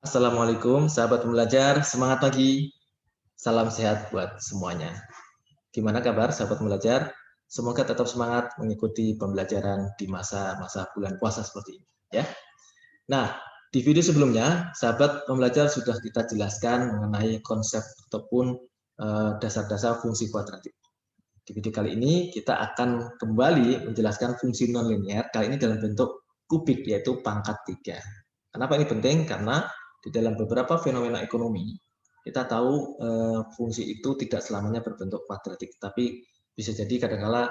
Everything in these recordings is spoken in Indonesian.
Assalamualaikum, sahabat pembelajar. Semangat pagi. Salam sehat buat semuanya. Gimana kabar, sahabat pembelajar? Semoga tetap semangat mengikuti pembelajaran di masa-masa bulan puasa seperti ini. Ya. Nah, di video sebelumnya, sahabat pembelajar sudah kita jelaskan mengenai konsep ataupun dasar-dasar fungsi kuadratik. Di video kali ini, kita akan kembali menjelaskan fungsi nonlinear, kali ini dalam bentuk kubik, yaitu pangkat 3. Kenapa ini penting? Karena di dalam beberapa fenomena ekonomi, kita tahu fungsi itu tidak selamanya berbentuk kuadratik, tapi bisa jadi kadang-kala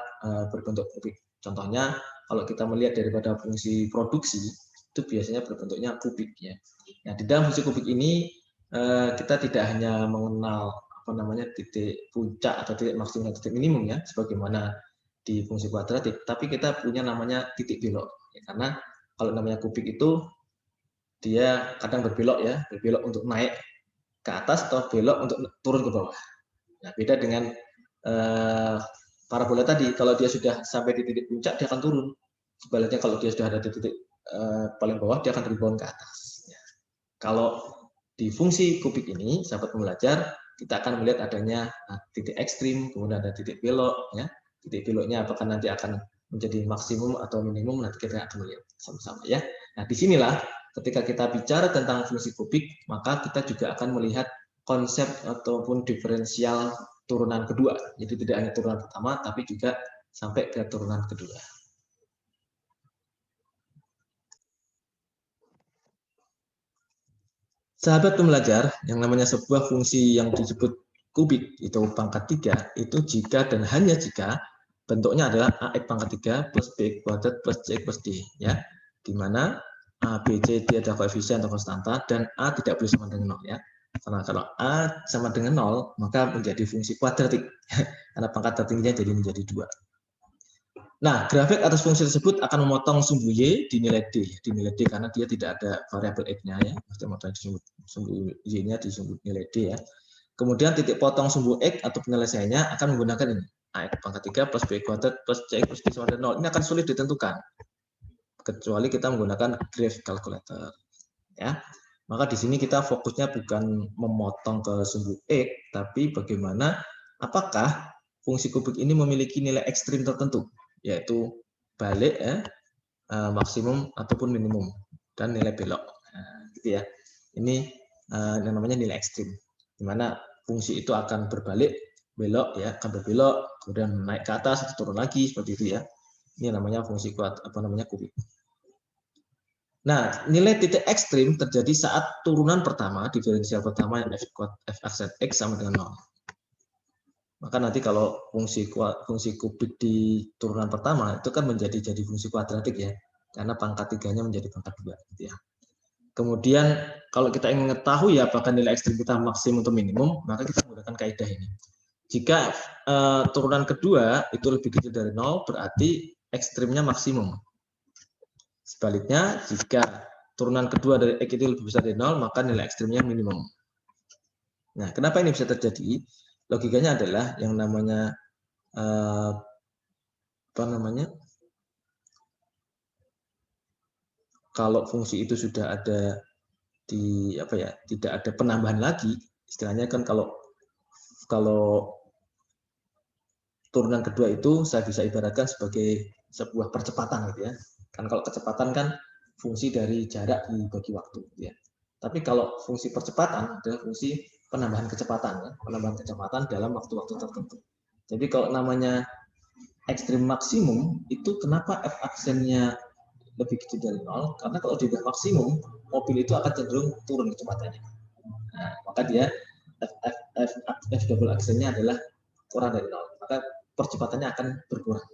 berbentuk kubik. Contohnya, kalau kita melihat daripada fungsi produksi, itu biasanya berbentuknya kubik. Ya. Nah, di dalam fungsi kubik ini, kita tidak hanya mengenal titik puncak atau titik maksimum atau titik minimum ya, sebagaimana di fungsi kuadratik, tapi kita punya namanya titik belok. Ya, karena kalau namanya kubik itu dia kadang berbelok ya, berbelok untuk naik ke atas atau belok untuk turun ke bawah. Nah, beda dengan parabola tadi, kalau dia sudah sampai di titik puncak dia akan turun. Sebaliknya kalau dia sudah ada di titik paling bawah dia akan rebound ke atas. Ya. Kalau di fungsi kubik ini, sahabat pembelajar, kita akan melihat adanya titik ekstrim, kemudian ada titik belok. Ya. Titik beloknya apakah nanti akan menjadi maksimum atau minimum, nanti kita akan melihat sama-sama. Ya. Nah, disinilah ketika kita bicara tentang fungsi kubik, maka kita juga akan melihat konsep ataupun diferensial turunan kedua. Jadi tidak hanya turunan pertama, tapi juga sampai ke turunan kedua. Sahabat pembelajar, yang namanya sebuah fungsi yang disebut kubik, itu pangkat 3, itu jika dan hanya jika bentuknya adalah AX pangkat 3 plus B kuadrat plus CX plus D. Ya. Di mana A, B, C, D ada koefisien atau konstanta, dan A tidak boleh sama dengan 0. Ya. Karena kalau A sama dengan 0, maka menjadi fungsi kuadratik. Karena pangkat tertingginya jadi menjadi 2. Nah, grafik atas fungsi tersebut akan memotong sumbu Y dinilai D. Dinilai D karena dia tidak ada variabel X-nya ya. Maksudnya memotong sumbu Y-nya di sumbu nilai D ya. Kemudian titik potong sumbu X atau penyelesaiannya akan menggunakan ini. AX pangkat 3 plus B kuadrat plus CX plus D sama dengan 0. Ini akan sulit ditentukan. Kecuali kita menggunakan graph calculator. Ya. Maka di sini kita fokusnya bukan memotong ke sumbu X, tapi bagaimana apakah fungsi kubik ini memiliki nilai ekstrim tertentu, yaitu balik ya, maksimum ataupun minimum, dan nilai belok. Nah, gitu ya. Ini yang namanya nilai ekstrim, di mana fungsi itu akan berbalik, belok ya, akan berbelok, kemudian naik ke atas atau turun lagi seperti itu ya. Ini namanya fungsi kubik. Nah, nilai titik ekstrim terjadi saat turunan pertama, diferensial pertama yang f aksen x sama dengan 0. Maka nanti kalau fungsi kubik di turunan pertama itu kan jadi fungsi kuadratik ya, karena pangkat 3-nya menjadi pangkat 2 gitu ya. Kemudian kalau kita ingin mengetahui apakah nilai ekstrim kita maksimum atau minimum, maka kita menggunakan kaidah ini. Jika turunan kedua itu lebih kecil dari 0, berarti ekstrimnya maksimum. Sebaliknya, jika turunan kedua dari X itu lebih besar dari 0, maka nilai ekstrimnya minimum. Nah, kenapa ini bisa terjadi? Logikanya adalah yang namanya kalau fungsi itu sudah ada di tidak ada penambahan lagi, istilahnya kan kalau turunan kedua itu saya bisa ibaratkan sebagai sebuah percepatan gitu ya. Kan kalau kecepatan kan fungsi dari jarak dibagi waktu gitu ya. Tapi kalau fungsi percepatan adalah fungsi penambahan kecepatan ya, penambahan kecepatan dalam waktu-waktu tertentu. Jadi kalau namanya ekstrim maksimum itu kenapa f aksennya lebih kecil dari 0? Karena kalau dia maksimum, mobil itu akan cenderung turun kecepatannya. Nah, maka dia f double aksennya adalah kurang dari 0. Maka percepatannya akan berkurang.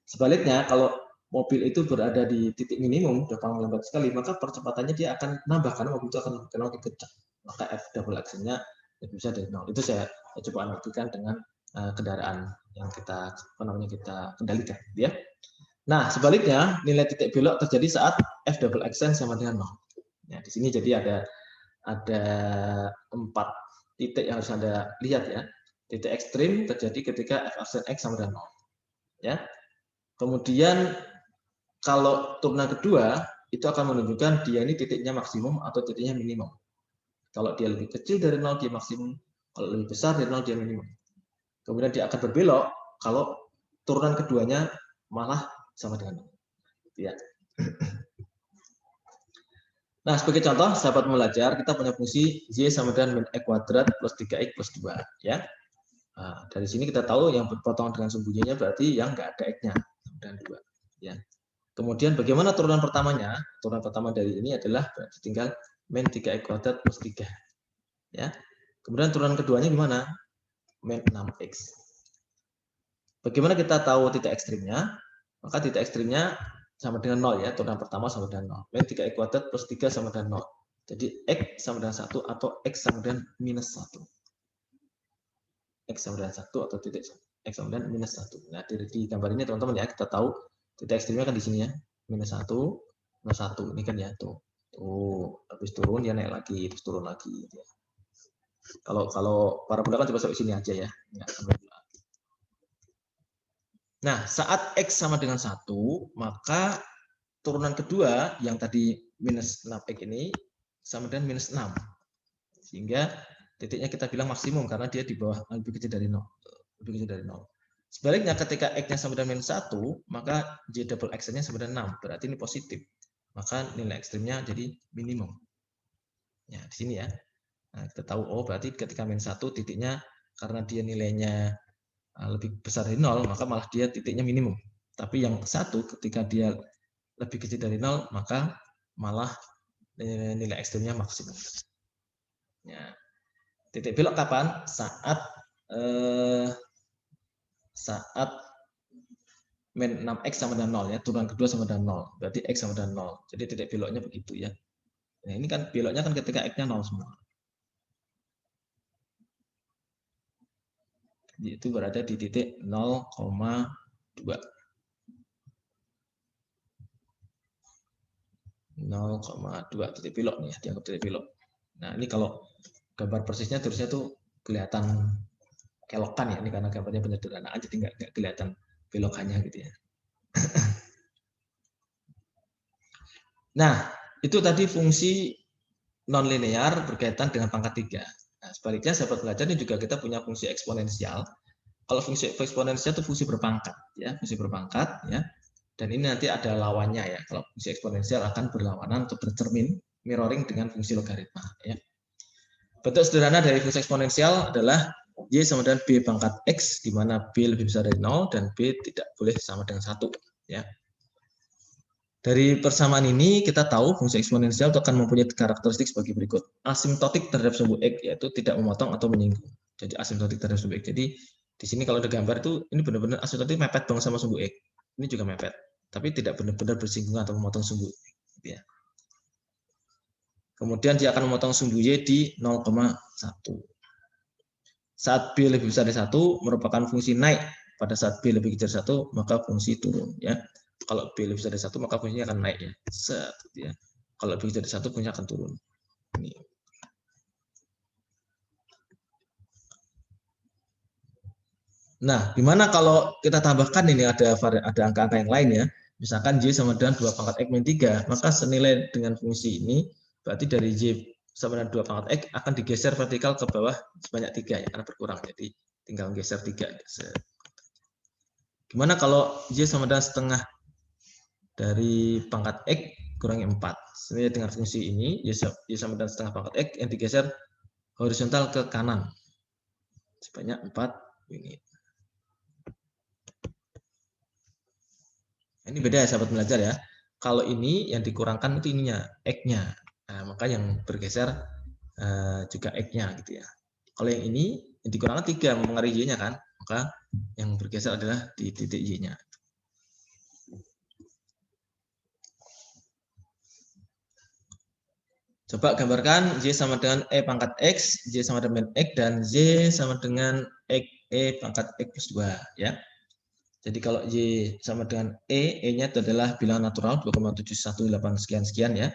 Sebaliknya, kalau mobil itu berada di titik minimum, sudah paling lambat sekali, maka percepatannya dia akan nambah karena mobil itu akan lebih kencang. Maka f double actionnya lebih besar dari 0. Itu saya coba analogikan dengan kendaraan yang kita kendalikan, ya. Nah, sebaliknya nilai titik belok terjadi saat f double action sama dengan 0. Ya, di sini jadi ada 4 titik yang harus Anda lihat ya. Titik ekstrim terjadi ketika f aksen x sama dengan 0. Ya. Kemudian kalau turunan kedua itu akan menunjukkan dia ini titiknya maksimum atau titiknya minimum. Kalau dia lebih kecil dari 0, dia maksimum. Kalau lebih besar dari 0, dia minimum. Kemudian dia akan berbelok kalau turunan keduanya malah sama dengan 0. Ya. Nah, sebagai contoh, sahabat belajar, kita punya fungsi y sama dengan min x kuadrat plus 3x plus 2. Ya. Nah, dari sini kita tahu yang berpotongan dengan sumbu y-nya berarti yang nggak ada x-nya, dan 2. Ya. Kemudian bagaimana turunan pertamanya? Turunan pertama dari ini adalah berarti tinggal min 3x kuadrat plus 3. Ya. Kemudian turunan keduanya gimana? Min 6x. Bagaimana kita tahu titik ekstrimnya? Maka titik ekstrimnya sama dengan 0 ya, turunan pertama sama dengan 0. Min 3x kuadrat plus 3 sama dengan 0. Jadi x sama dengan 1 atau x sama dengan minus 1. X sama dengan 1 atau titik x sama dengan minus 1. Nah, di gambar ini teman-teman ya, kita tahu titik ekstrimnya kan di sini ya. Minus 1, minus 1. Ini kan ya, tuh. Tuh, habis turun dia naik lagi, terus turun lagi. Ya. Kalau parabola kan coba sampai sini aja ya. Ya, nah, saat x sama dengan 1, maka turunan kedua yang tadi minus 6x ini sama dengan minus 6. Sehingga titiknya kita bilang maksimum karena dia di bawah lebih kecil dari 0. Lebih kecil dari 0. Sebaliknya ketika x-nya sama dengan minus 1, maka y double x-nya sama dengan 6. Berarti ini positif. Maka nilai ekstrimnya jadi minimum. Ya, di sini ya. Nah, kita tahu, oh berarti ketika minus 1 titiknya karena dia nilainya lebih besar dari 0, maka malah dia titiknya minimum. Tapi yang satu ketika dia lebih kecil dari 0, maka malah nilai ekstrimnya maksimum. Ya. Titik belok kapan? Saat min 6x sama dengan 0 ya, turunan kedua sama dengan 0. Berarti x sama dengan 0. Jadi titik beloknya begitu ya. Nah, ini kan beloknya kan ketika x-nya 0 semua. Itu berada di titik 0,2. 0,2 titik belok nih ya, dianggap titik belok. Nah, ini kalau gambar persisnya terusnya tuh kelihatan kelokan ya, ini karena gambarnya penyederhanaan jadi nggak kelihatan belokannya gitu ya. Nah, itu tadi fungsi nonlinear berkaitan dengan pangkat 3. Nah, sebaliknya sahabat belajar ini juga kita punya fungsi eksponensial. Kalau fungsi eksponensial itu fungsi berpangkat ya, fungsi berpangkat ya. Dan ini nanti ada lawannya ya. Kalau fungsi eksponensial akan berlawanan atau bercermin mirroring dengan fungsi logaritma ya. Bentuk sederhana dari fungsi eksponensial adalah y sama dengan b pangkat x, di mana b lebih besar dari 0 dan b tidak boleh sama dengan 1 ya. Dari persamaan ini kita tahu fungsi eksponensial itu akan mempunyai karakteristik sebagai berikut. Asimptotik terhadap sumbu x, yaitu tidak memotong atau menyinggung. Jadi asimptotik terhadap sumbu x. Jadi di sini kalau ada gambar itu ini benar-benar asimptotik mepet banget sama sumbu x. Ini juga mepet, tapi tidak benar-benar bersinggungan atau memotong sumbu. Ya. Kemudian dia akan memotong sumbu y di 0,1. Saat b lebih besar dari 1 merupakan fungsi naik. Pada saat b lebih kecil dari 1 maka fungsi turun ya. Kalau b lebih besar dari 1 maka fungsinya akan naik ya. Ya. Kalau lebih kecil dari 1 fungsinya akan turun. Ini. Nah, gimana kalau kita tambahkan ini ada angka-angka yang lain ya. Misalkan y sama dengan 2 pangkat x min 3, maka senilai dengan fungsi ini berarti dari y sama dengan 2 pangkat x akan digeser vertikal ke bawah sebanyak 3 ya, karena berkurang. Jadi tinggal geser 3. Gimana kalau y sama dengan setengah dari pangkat x kurangi 4. Senilai dengan fungsi ini, y sama dengan setengah pangkat x yang digeser horizontal ke kanan sebanyak 4 unit. Ini beda ya sahabat belajar ya. Kalau ini yang dikurangkan itu ininya, x-nya. Nah, maka yang bergeser juga x-nya gitu ya. Kalau yang ini yang dikurangkan 3 mempengaruhi y-nya kan, maka yang bergeser adalah di titik y-nya. Coba gambarkan y sama dengan e pangkat x, y sama dengan x, dan y sama dengan x e pangkat x plus 2 ya. Jadi kalau y sama dengan e-nya itu adalah bilangan natural 2,718 sekian-sekian ya.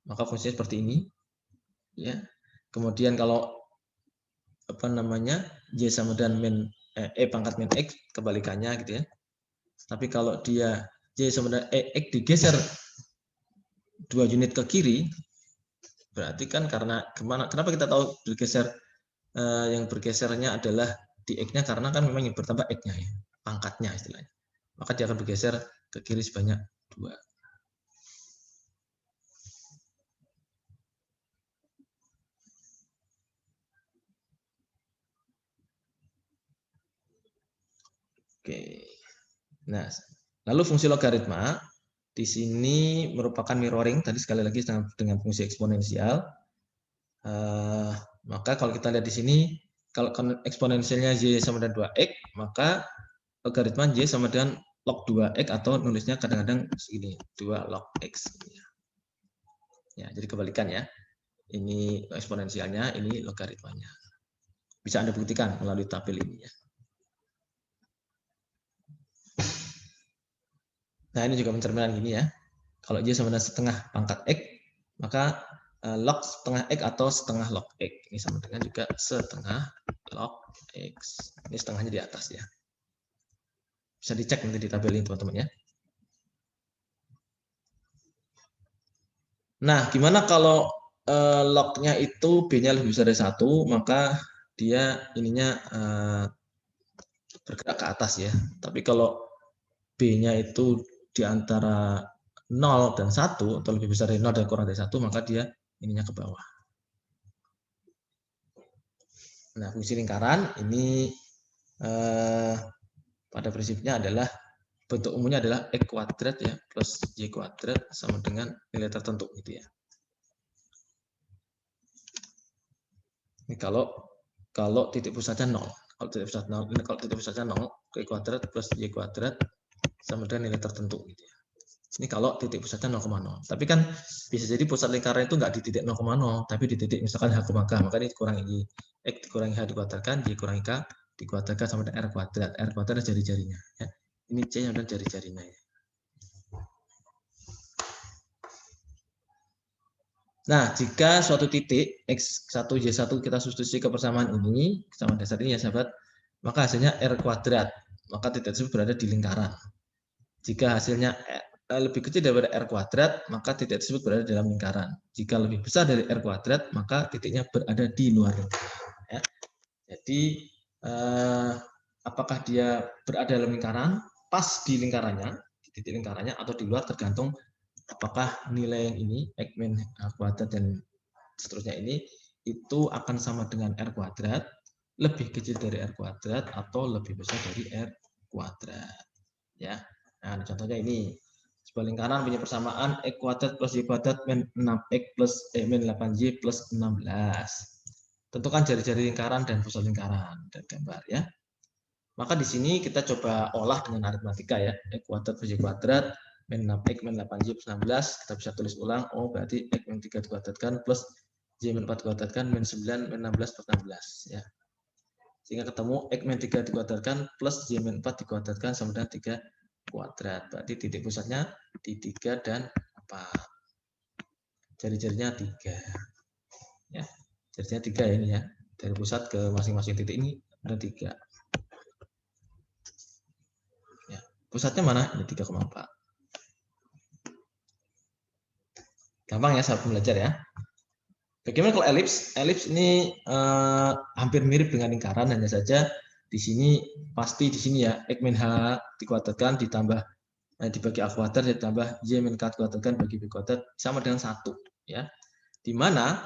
Maka fungsinya seperti ini. Ya. Kemudian kalau apa namanya? Y sama dengan min e pangkat min x kebalikannya gitu ya. Tapi kalau dia y sama dengan x digeser 2 unit ke kiri, berarti kan karena kenapa kita tahu bergeser, yang bergesernya adalah di X-nya karena kan memang yang bertambah X-nya ya, pangkatnya istilahnya. Maka dia akan bergeser ke kiri sebanyak 2. Oke. Nah, lalu fungsi logaritma di sini merupakan mirroring tadi sekali lagi dengan fungsi eksponensial. Maka kalau kita lihat di sini, kalau eksponensialnya y sama dengan 2x, maka logaritma y sama dengan log 2x atau nulisnya kadang-kadang segini, 2 log x. Ya, jadi kebalikan ya. Ini eksponensialnya, ini logaritmanya. Bisa Anda buktikan melalui tabel ini ya. Nah, ini juga mencerminkan gini ya. Kalau y sama dengan setengah pangkat x, maka log setengah x atau setengah log x. Ini sama dengan juga setengah log x. Ini setengahnya di atas ya. Bisa dicek nanti di tabel ini teman-teman ya. Nah, gimana kalau lognya itu b-nya lebih besar dari 1, maka dia ininya bergerak ke atas ya. Tapi kalau b-nya itu di antara 0 dan 1 atau lebih besar dari 0 dan kurang dari 1, maka dia ininya ke bawah. Nah, fungsi lingkaran ini pada prinsipnya adalah bentuk umumnya adalah x kuadrat ya plus y kuadrat sama dengan nilai tertentu gitu ya. Ini kalau titik pusatnya 0. Kalau titik pusatnya 0, x kuadrat plus y kuadrat sama dengan nilai tertentu gitu ya. Ini kalau titik pusatnya 0,0. Tapi kan bisa jadi pusat lingkaran itu nggak di titik 0,0, tapi di titik misalkan h, maka ini dikurangi x dikurangi h dikuadratkan, y kurangi k dikuadratkan sama dengan r kuadrat. R kuadrat jari-jarinya ya. Ini c yang dan jari-jarinya ya. Nah, jika suatu titik x1 y1 kita substitusi ke persamaan ini, kesamaan dasar ini ya sahabat, maka hasilnya r kuadrat. Maka titik tersebut berada di lingkaran. Jika hasilnya lebih kecil daripada r kuadrat, maka titik tersebut berada dalam lingkaran. Jika lebih besar dari r kuadrat, maka titiknya berada di luar lingkaran. Ya. Jadi, apakah dia berada dalam lingkaran, pas di lingkarannya, di titik lingkarannya, atau di luar, tergantung apakah nilai yang ini, x min h kuadrat dan seterusnya ini, itu akan sama dengan r kuadrat, lebih kecil dari r kuadrat, atau lebih besar dari r kuadrat. Ya. Nah, contohnya ini. Sebuah lingkaran punya persamaan x kuadrat plus y kuadrat min 6x plus min 8y plus 16. Tentukan jari-jari lingkaran dan pusat lingkaran dan gambar ya. Maka di sini kita coba olah dengan aritmatika ya. X kuadrat plus y kuadrat min 6x min 8y plus 16. Kita bisa tulis ulang. Oh, berarti x min 3 dikuadratkan plus y min 4 dikuadratkan min 9 min 16 plus 16 ya. Sehingga ketemu x min 3 dikuadratkan plus y min 4 dikuadratkan sama dengan 3 kuadrat. Berarti titik pusatnya di 3 dan 4. Jari-jarinya 3. Ya. Jarinya 3 ya ini ya. Dari pusat ke masing-masing titik ini ada 3. Ya. Pusatnya mana? Ini 3,4. Gampang ya sahabat belajar ya. Bagaimana kalau elips? Elips ini hampir mirip dengan lingkaran, hanya saja di sini pasti di sini ya x min h dikuadratkan ditambah dibagi a kuadrat ditambah y min k dikuadratkan bagi b kuadrat sama dengan 1 ya. Di mana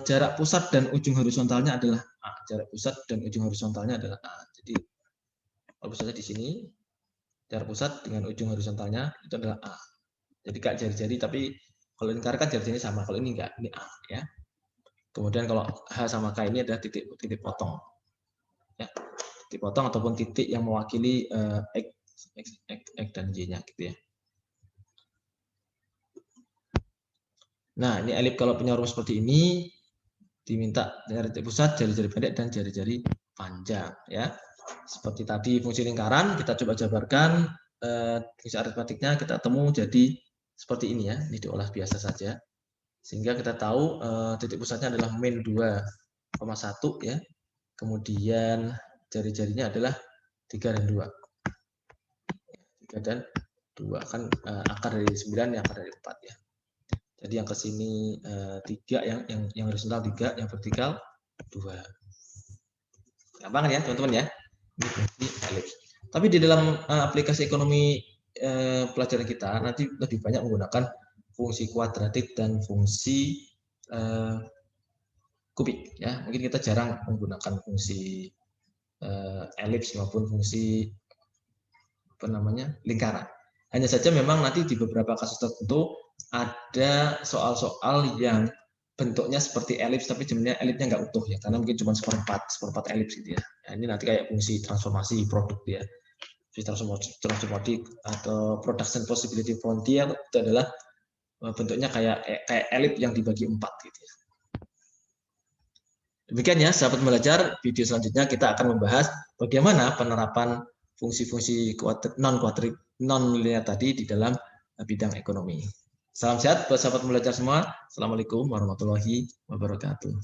jarak pusat dan ujung horizontalnya adalah a. Jarak pusat dan ujung horizontalnya adalah a. Jadi kalau pusatnya di sini, jarak pusat dengan ujung horizontalnya itu adalah a. Jadi kayak jari-jari, tapi kalau lingkaran kan jari-jarinya sama. Kalau ini enggak, ini a ya. Kemudian kalau h sama k ini adalah titik potong. Ya, titik potong ataupun titik yang mewakili x dan y-nya gitu ya. Nah, ini elip kalau punya rumus seperti ini diminta dari titik pusat, jari-jari pendek dan jari-jari panjang ya. Seperti tadi fungsi lingkaran kita coba jabarkan, fungsi aritmatiknya kita temu jadi seperti ini ya. Ini diolah biasa saja. Sehingga kita tahu titik pusatnya adalah min 2,1 ya. Kemudian jari-jarinya adalah 3 dan 2. 3 dan 2 kan akar dari 9 ya akar dari 4 ya. Jadi yang ke sini 3, yang horizontal 3, yang vertikal 2. Gampang ya teman-teman ya. Ini fungsi elips. Tapi di dalam aplikasi ekonomi pelajaran kita nanti lebih banyak menggunakan fungsi kuadratik dan fungsi kubik ya. Mungkin kita jarang menggunakan fungsi elips maupun fungsi lingkaran. Hanya saja memang nanti di beberapa kasus tertentu ada soal-soal yang bentuknya seperti elips tapi sebenarnya elipsnya nggak utuh ya, karena mungkin cuma seperempat elips gitu ya. Nah, ini nanti kayak fungsi transformasi produk ya, fungsi transformasi atau production possibility frontier itu adalah bentuknya kayak elips yang dibagi 4 gitu ya. Demikian ya sahabat belajar, video selanjutnya kita akan membahas bagaimana penerapan fungsi-fungsi non linear tadi di dalam bidang ekonomi. Salam sehat buat sahabat belajar semua. Assalamualaikum warahmatullahi wabarakatuh.